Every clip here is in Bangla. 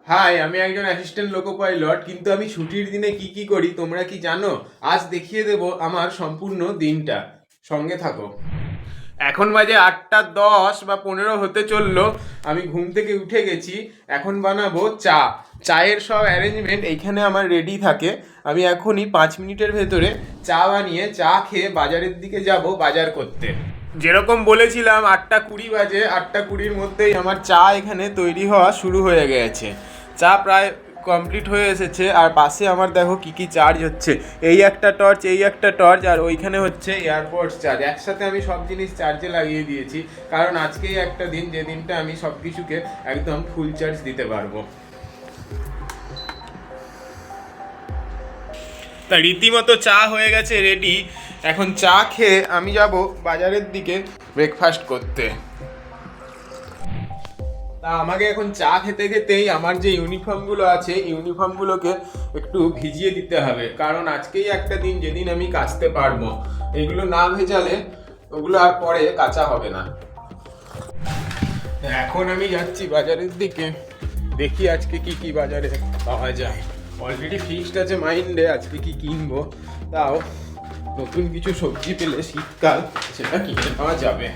হাই, আমি একজন অ্যাসিস্ট্যান্ট লোকো পাইলট, কিন্তু আমি ছুটির দিনে কি কি করি তোমরা কি জানো? আজ দেখিয়ে দেব আমার সম্পূর্ণ দিনটা। সঙ্গে থাকো। এখন বাজে 8:10 বা 15 হতে চললো। আমি ঘুম থেকে উঠে গেছি। এখন বানাবো চা। চায়ের সব অ্যারেঞ্জমেন্ট এইখানে আমার রেডি থাকে। আমি এখনই 5 মিনিটের ভেতরে চা বানিয়ে চা খেয়ে বাজারের দিকে যাব বাজার করতে। যেরকম বলেছিলাম 8:20 বাজে, 8:20-র মধ্যেই আমার চা এখানে তৈরি হওয়া শুরু হয়ে গেছে। চা প্রায় কমপ্লিট হয়ে এসেছে। আর পাশে আমার দেখো কি কি চার্জ হচ্ছে। এই একটা টর্চ, এই একটা টর্চ, আর ওইখানে হচ্ছে এয়ারপোর্টস চার্জ। একসাথে আমি সব জিনিস চার্জে লাগিয়ে দিয়েছি, কারণ আজকেই একটা দিন যে দিনটা আমি সব কিছুকে একদম ফুল চার্জ দিতে পারবো। তা রীতিমতো চা হয়ে গেছে রেডি। এখন চা খেয়ে আমি যাব বাজারের দিকে ব্রেকফাস্ট করতে। তা আমাকে এখন চা খেতে খেতেই আমার যে ইউনিফর্মগুলো আছে, ইউনিফর্মগুলোকে একটু ভিজিয়ে দিতে হবে, কারণ আজকেই একটা দিন যেদিন আমি কাচতে পারবো। এগুলো না ভেজালে ওগুলো আর পরে কাচা হবে না। এখন আমি যাচ্ছি বাজারের দিকে, দেখি আজকে কি কি বাজারে পাওয়া যায়। অলরেডি ফিক্সড আছে মাইন্ডে আজকে কি কিনবো, তাও নতুন কিছু সবজি পেলে শীতকাল সেটা কিনে নেওয়া যাবে।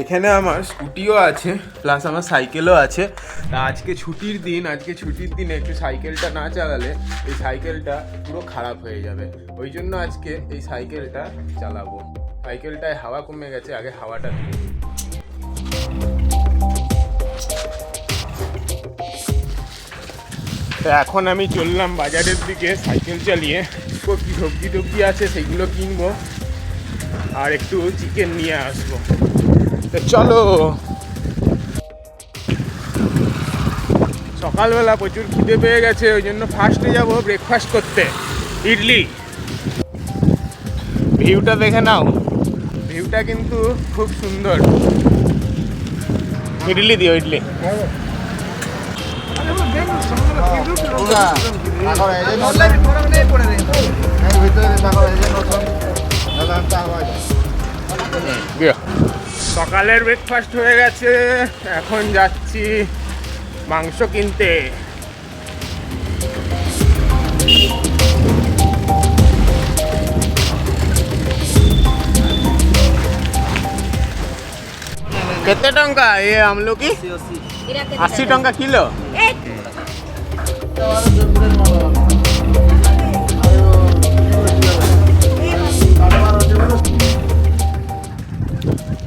এখানে আমার স্কুটিও আছে, প্লাস আমার সাইকেলও আছে। তা আজকে ছুটির দিন, আজকে ছুটির দিনে একটু সাইকেলটা না চালালে এই সাইকেলটা পুরো খারাপ হয়ে যাবে। ওই জন্য আজকে এই সাইকেলটা চালাবো। সাইকেলটায় হাওয়া কমে গেছে, আগে হাওয়াটা দিয়ে নিই। তো এখন আমি চললাম বাজারের দিকে সাইকেল চালিয়ে। কি সবজি টবজি আছে সেগুলো কিনবো, আর একটু চিকেন নিয়ে আসবো। তো চলো। সকালবেলা প্রচুর খিদে পেয়ে গেছে, ওই জন্য ফার্স্টে যাবো ব্রেকফাস্ট করতে। ইডলি, ভিউটা দেখে নাও, ভিউটা কিন্তু খুব সুন্দর। ইডলি দিও, ইডলি। সকালের ব্রেকফাস্ট হয়ে গেছে, এখন যাচ্ছি মাংস কিনতে। কেতে টঙ্কা এ আমলকি? 80 টঙ্কা কিলো।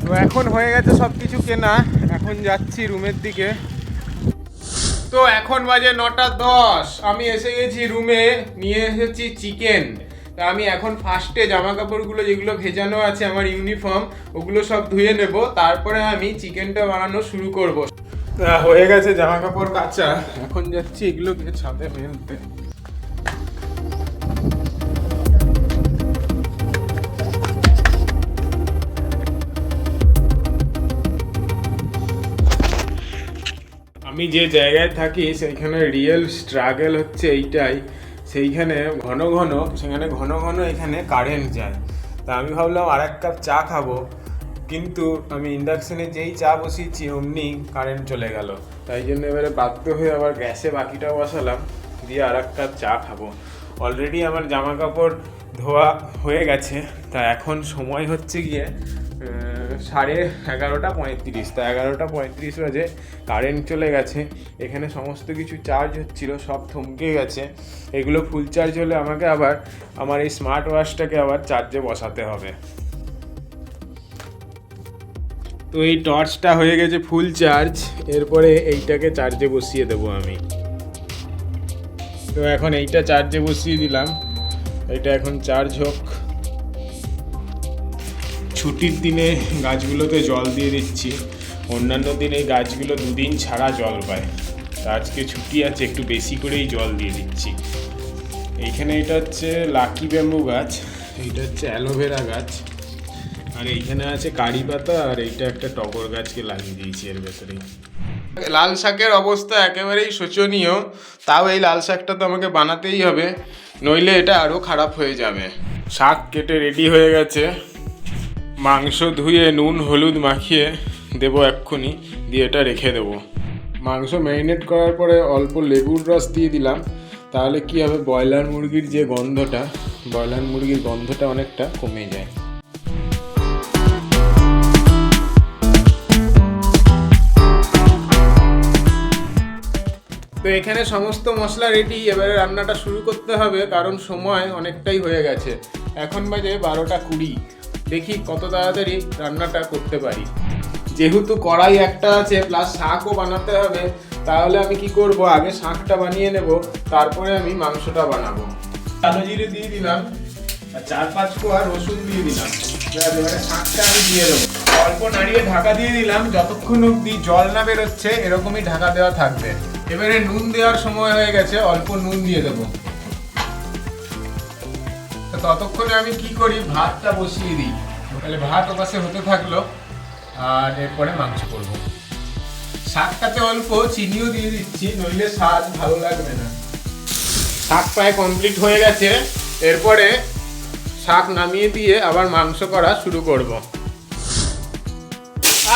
তো এখন হয়ে গেছে সব কিছু কেনা, এখন যাচ্ছি রুমের দিকে। তো এখন বাজে 9:10, আমি এসে গেছি রুমে, নিয়ে এসেছি চিকেন। তা আমি এখন ফার্স্টে জামা কাপড়গুলো যেগুলো ভেজানো আছে আমার ইউনিফর্ম, ওগুলো সব ধুয়ে নেব, তারপরে আমি চিকেনটা বানানো শুরু করব। হয়ে গেছে জামা কাপড় কাচা, এখন যাচ্ছি এগুলোকে ছাদে মেলতে। আমি যে জায়গায় থাকি সেইখানে রিয়েল স্ট্রাগল হচ্ছে এইটাই। সেইখানে ঘন ঘন এখানে কারেন্ট যায়। তা আমি ভাবলাম আর 1 কাপ চা খাবো, কিন্তু আমি ইন্ডাকশানে যেই চা বসিয়েছি অমনি কারেন্ট চলে গেল। তাই জন্য এবারে বাধ্য হয়ে আবার গ্যাসে বাকিটা বসালাম, দিয়ে আর 1 কাপ চা খাবো। অলরেডি আমার জামা কাপড় ধোয়া হয়ে গেছে। তা এখন সময় হচ্ছে গিয়ে 11:35। তা 11:35 বাজে কারেন্ট চলে গেছে। এখানে সমস্ত কিছু চার্জ হচ্ছিল, সব থমকে গেছে। এগুলো ফুল চার্জ হলে আমাকে আবার আমার এই স্মার্ট ওয়াচটাকে আবার চার্জে বসাতে হবে। তো এই টর্চটা হয়ে গেছে ফুল চার্জ, এরপরে এইটাকে চার্জে বসিয়ে দেবো আমি। তো এখন এইটা চার্জে বসিয়ে দিলাম, এটা এখন চার্জ হোক। ছুটির দিনে গাছগুলোতে জল দিয়ে দিচ্ছি, অন্যান্য দিনে এই গাছগুলো 2 দিন ছাড়া জল পায়। তা আজকে ছুটি আছে, একটু বেশি করেই জল দিয়ে দিচ্ছি। এইখানে এটা হচ্ছে লাকি ব্যাম্বু গাছ, এইটা হচ্ছে অ্যালোভেরা গাছ, আর এইখানে আছে কারি পাতা, আর এইটা একটা টগর গাছকে লাগিয়ে দিয়েছি এর ভেতরেই। লাল শাকের অবস্থা একেবারেই শোচনীয়, তাও এই লাল শাকটা তো আমাকে বানাতেই হবে, নইলে এটা আরও খারাপ হয়ে যাবে। শাক কেটে রেডি হয়ে গেছে, মাংস ধুয়ে নুন হলুদ মাখিয়ে দেবো এক্ষুনি, দিয়ে এটা রেখে দেবো। মাংস ম্যারিনেট করার পরে অল্প লেবুর রস দিয়ে দিলাম, তাহলে কি হবে, ব্রয়লার মুরগির যে গন্ধটা, ব্রয়লার মুরগির গন্ধটা অনেকটা কমে যায়। তো এখানে সমস্ত মশলা রেডি, এবারে রান্নাটা শুরু করতে হবে, কারণ সময় অনেকটাই হয়ে গেছে। এখন বাজে 12:20। দেখি কত তাড়াতাড়ি রান্নাটা করতে পারি। যেহেতু কড়াই একটা আছে প্লাস শাকও বানাতে হবে, তাহলে আমি কি করব, আগে শাকটা বানিয়ে নেব, তারপরে আমি মাংসটা বানাবো। কালো জিরে দিয়ে দিলাম আর 4-5 কোয়া রসুন দিয়ে দিলাম। এবারে শাকটা আমি দিয়ে দেবো, অল্প নাড়িয়ে ঢাকা দিয়ে দিলাম, যতক্ষণ অবধি জল না বেরোচ্ছে এরকমই ঢাকা দেওয়া থাকবে। এবারে নুন দেওয়ার সময় হয়ে গেছে, অল্প নুন দিয়ে দেবো। ততক্ষণে আমি কি করি, ভাতটা বসিয়ে দিই। তাহলে ভাত ওপাশে হতে থাকলো, আর এরপরে মাংস করব। শাকটাতে অল্প চিনিও দিয়ে দিচ্ছি, নইলে স্বাদ ভালো লাগবে না। শাক প্রায় কমপ্লিট হয়ে গেছে, এরপরে শাক নামিয়ে দিয়ে আবার মাংস করা শুরু করব।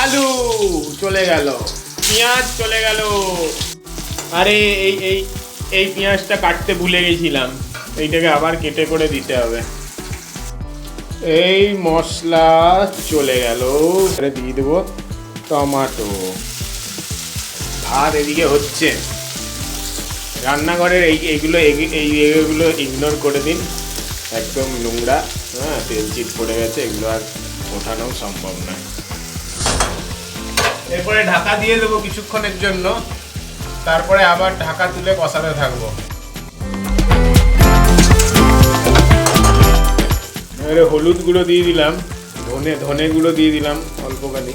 আলু চলে গেল, পেঁয়াজ চলে গেল। আরে এই পেঁয়াজটা কাটতে ভুলে গেছিলাম, এইটাকে আবার কেটে করে দিতে হবে। এই মশলা চলে গেল, দিয়ে দেবো টমেটো। ভাত এদিকে হচ্ছে, রান্নাঘরের এইগুলো ইগনোর করে দিন, একদম নোংরা। হ্যাঁ, তেল চিট পড়ে গেছে, এগুলো আর ওঠানো সম্ভব নয়। এরপরে ঢাকা দিয়ে দেবো কিছুক্ষণের জন্য, তারপরে আবার ঢাকা তুলে কষাতে থাকবো। হলুদ গুঁড়ো দিয়ে দিলাম, ধনে গুঁড়ো দিয়ে দিলাম অল্পখানি,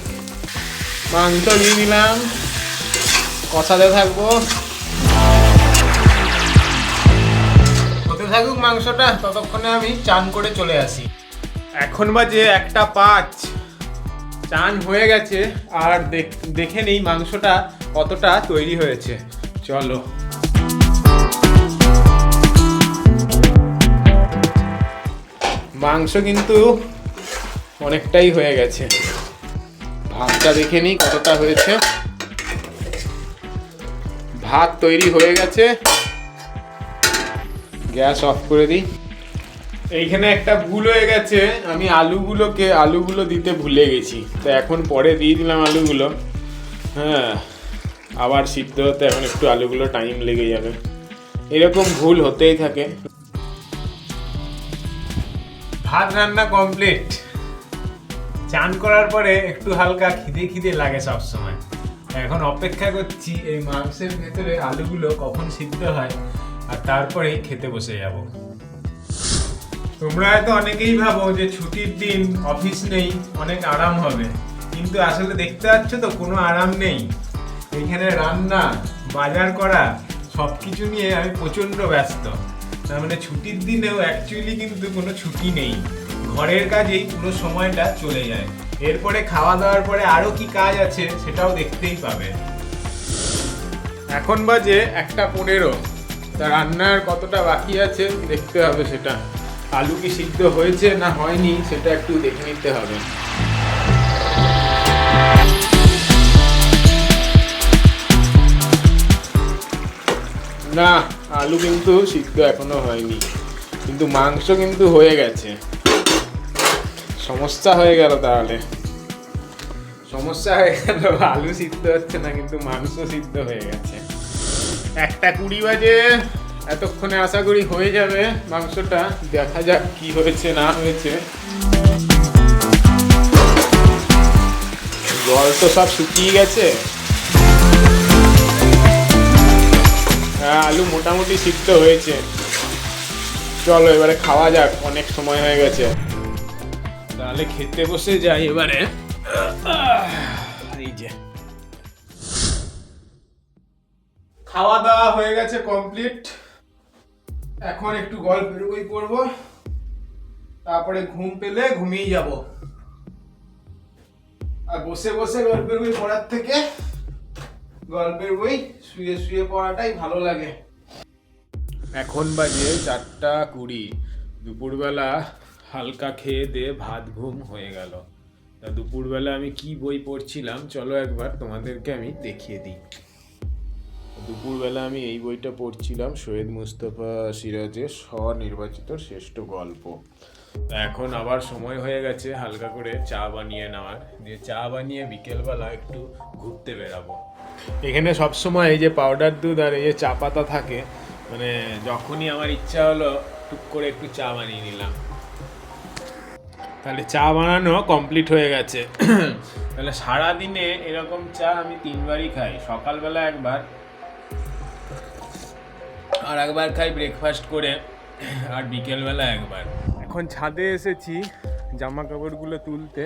মাংস দিয়ে দিলাম, কষাতে থাকবো। হতে থাকুক মাংসটা, ততক্ষণে আমি চান করে চলে আসি। এখন বাজে 1:05, চান হয়ে গেছে, আর দেখে নেই মাংসটা কতটা তৈরি হয়েছে। চলো। মাংস কিন্তু অনেকটাই হয়ে গেছে, ভাতটা দেখে নিই কতটা হয়েছে। ভাত তৈরি হয়ে গেছে, গ্যাস অফ করে দিই। এইখানে একটা ভুল হয়ে গেছে, আমি আলুগুলো দিতে ভুলে গেছি, তো এখন পরে দিয়ে দিলাম আলুগুলো। হ্যাঁ, আবার সিদ্ধ হতে এখন একটু আলুগুলো টাইম লেগে যাবে, এরকম ভুল হতেই থাকে। ভাত রান্না কমপ্লিট। চান করার পরে একটু হালকা খিদে লাগে সবসময়। এখন অপেক্ষা করছি এই মাংসের ভেতরে আলুগুলো কখন সিদ্ধ হয়, আর তারপরে খেতে বসে যাব। তোমরা হয়তো অনেকেই ভাবো যে ছুটির দিন, অফিস নেই, অনেক আরাম হবে, কিন্তু আসলে দেখতে পাচ্ছ তো কোনো আরাম নেই। এইখানে রান্না, বাজার করা, সব কিছু নিয়ে আমি প্রচণ্ড ব্যস্ত। তার মানে ছুটির দিনেও অ্যাকচুয়ালি কিন্তু কোনো ছুটি নেই, ঘরের কাজেই পুরো সময়টা চলে যায়। এরপরে খাওয়া দাওয়ার পরে আরও কি কাজ আছে সেটাও দেখতেই পাবে। এখন বাজে 1:15, তা রান্নার কতটা বাকি আছে দেখতে হবে। সেটা আলু কি সিদ্ধ হয়েছে না হয়নি সেটা একটু দেখে নিতে হবে। না, আলু কিন্তু সিদ্ধ এখনো হয়নি, কিন্তু মাংস কিন্তু হয়ে গেছে। সমস্যা হয়ে গেল, তাহলে সমস্যা হয়ে গেল, আলু সিদ্ধ হচ্ছে না কিন্তু মাংস সিদ্ধ হয়ে গেছে। 1:20 বাজে, এতক্ষণে আশা করি হয়ে যাবে মাংসটা। দেখা যাক কি হয়েছে না হয়েছে। জল তো সব শুকিয়ে গেছে। হ্যাঁ, আলু মোটামুটি সিদ্ধ হয়েছে। চলো এবারে খাওয়া যাক, অনেক সময় হয়ে গেছে। তাহলে খেতে বসে যাই এবারে। এই যে খাওয়া দাওয়া হয়ে গেছে কমপ্লিট। এখন একটু গল্পের বই পড়বো, তারপরে ঘুম পেলে ঘুমিয়ে যাব। আর বসে বসে গল্পের বই পড়ার থেকে গল্পের বই শুয়ে শুয়ে পড়াটাই ভালো লাগে। এখন বাজে 4:20, দুপুরবেলা হালকা খেয়ে দিয়ে ভাত ঘুম হয়ে গেল। তা দুপুরবেলা আমি কি বই পড়ছিলাম চলো একবার তোমাদেরকে আমি দেখিয়ে দিই। দুপুরবেলা আমি এই বইটা পড়ছিলাম, সৈয়দ মুস্তফা সিরাজের স্বনির্বাচিত শ্রেষ্ঠ গল্প। এখন আবার সময় হয়ে গেছে হালকা করে চা বানিয়ে নেওয়ার, দিয়ে চা বানিয়ে বিকেলবেলা একটু ঘুরতে বেরাবো। এখানে সবসময় এই যে পাউডার দুধ আর এই যে চা পাতা থাকে, মানে যখনই আমার ইচ্ছা হলো টুক করে একটু চা বানিয়ে নিলাম। তাহলে চা বানানো কমপ্লিট হয়ে গেছে। তাহলে সারাদিনে এরকম চা আমি 3বারই খাই, সকালবেলা একবার, আর একবার খাই ব্রেকফাস্ট করে, আর বিকেলবেলা একবার। এখন ছাদে এসেছি জামা কাপড়গুলো তুলতে।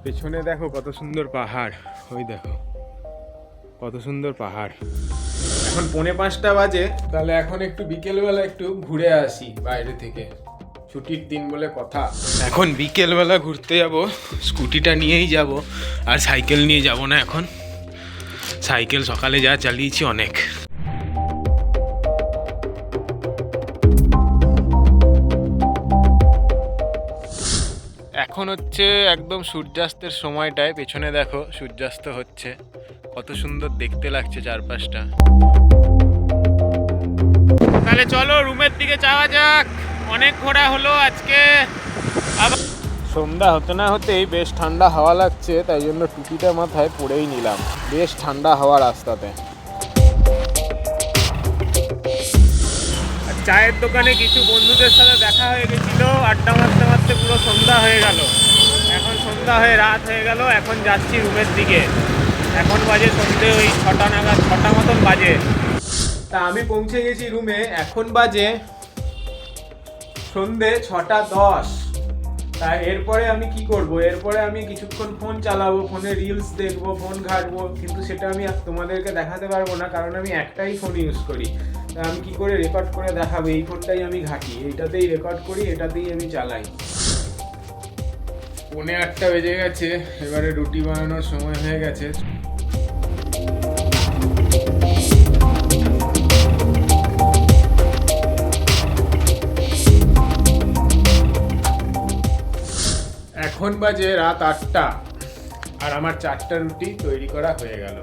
পেছনে দেখো কত সুন্দর পাহাড়, ওই দেখো কত সুন্দর পাহাড়। এখন 4:45 বাজে, তাহলে এখন একটু বিকেলবেলা একটু ঘুরে আসি বাইরে থেকে, ছুটির দিন বলে কথা। এখন বিকেলবেলা ঘুরতে যাব, স্কুটিটা নিয়েই যাব, আর সাইকেল নিয়ে যাব না। এখন সাইকেল সকালে যা চালিয়েছি অনেক। এখন হচ্ছে একদম সূর্যাস্তের সময়টায়, পেছনে দেখো সূর্যাস্ত হচ্ছে, কত সুন্দর দেখতে লাগছে চারপাশটা। তাহলে চলো রুমের দিকে যাওয়া যাক, অনেক ঘোরা হলো আজকে। আবার সন্ধ্যা হতে না হতেই বেশ ঠান্ডা হাওয়া লাগছে, তাই জন্য টুপিটা মাথায় পরেই নিলাম, বেশ ঠান্ডা হাওয়া রাস্তাতে। চায়ের দোকানে কিছু বন্ধুদের সাথে দেখা হয়ে গেছিল, আড্ডা মারতে মারতে পুরো সন্ধ্যা হয়ে গেল। এখন সন্ধ্যা হয়ে রাত হয়ে গেল, এখন যাচ্ছি রুমের দিকে। এখন বাজে সন্ধ্যে ওই 6টা নাগাদ, 6টা মতন বাজে। তা আমি পৌঁছে গেছি রুমে, এখন বাজে সন্ধ্যে 6:10। তা এরপরে আমি কি করব? এরপরে আমি কিছুক্ষণ ফোন চালাবো, ফোনে রিলস দেখবো, ফোন ঘাঁটবো, কিন্তু সেটা আমি তোমাদেরকে দেখাতে পারবো না, কারণ আমি একটাই ফোন ইউজ করি। তা আমি কি করে রেকর্ড করে দেখাবো? এই ফোনটাই আমি ঘাঁটি, এইটাতেই রেকর্ড করি, এটাতেই আমি চালাই। 7:45 বেজে গেছে, এবারে রুটি বানানোর সময় হয়ে গেছে। এখন বাজে রাত 8টা, আর আমার 4টা রুটি তৈরি করা হয়ে গেল।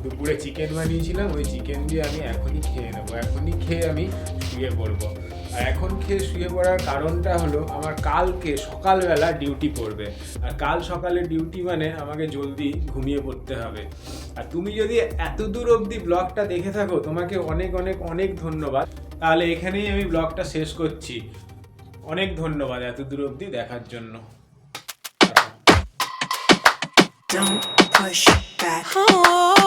দুপুরে চিকেন বানিয়েছিলাম, ওই চিকেন দিয়ে আমি এখনই খেয়ে নেবো, এখনই খেয়ে আমি শুয়ে পড়বো। আর এখন খেয়ে শুয়ে পড়ার কারণটা হলো আমার কালকে সকালবেলা ডিউটি পড়বে, আর কাল সকালে ডিউটি মানে আমাকে জলদি ঘুমিয়ে পড়তে হবে। আর তুমি যদি এত দূর অবধি ব্লগটা দেখে থাকো, তোমাকে অনেক অনেক অনেক ধন্যবাদ। তাহলে এখানেই আমি ব্লগটা শেষ করছি। অনেক ধন্যবাদ এত দূর অবধি দেখার জন্য। Don't push back. Oh.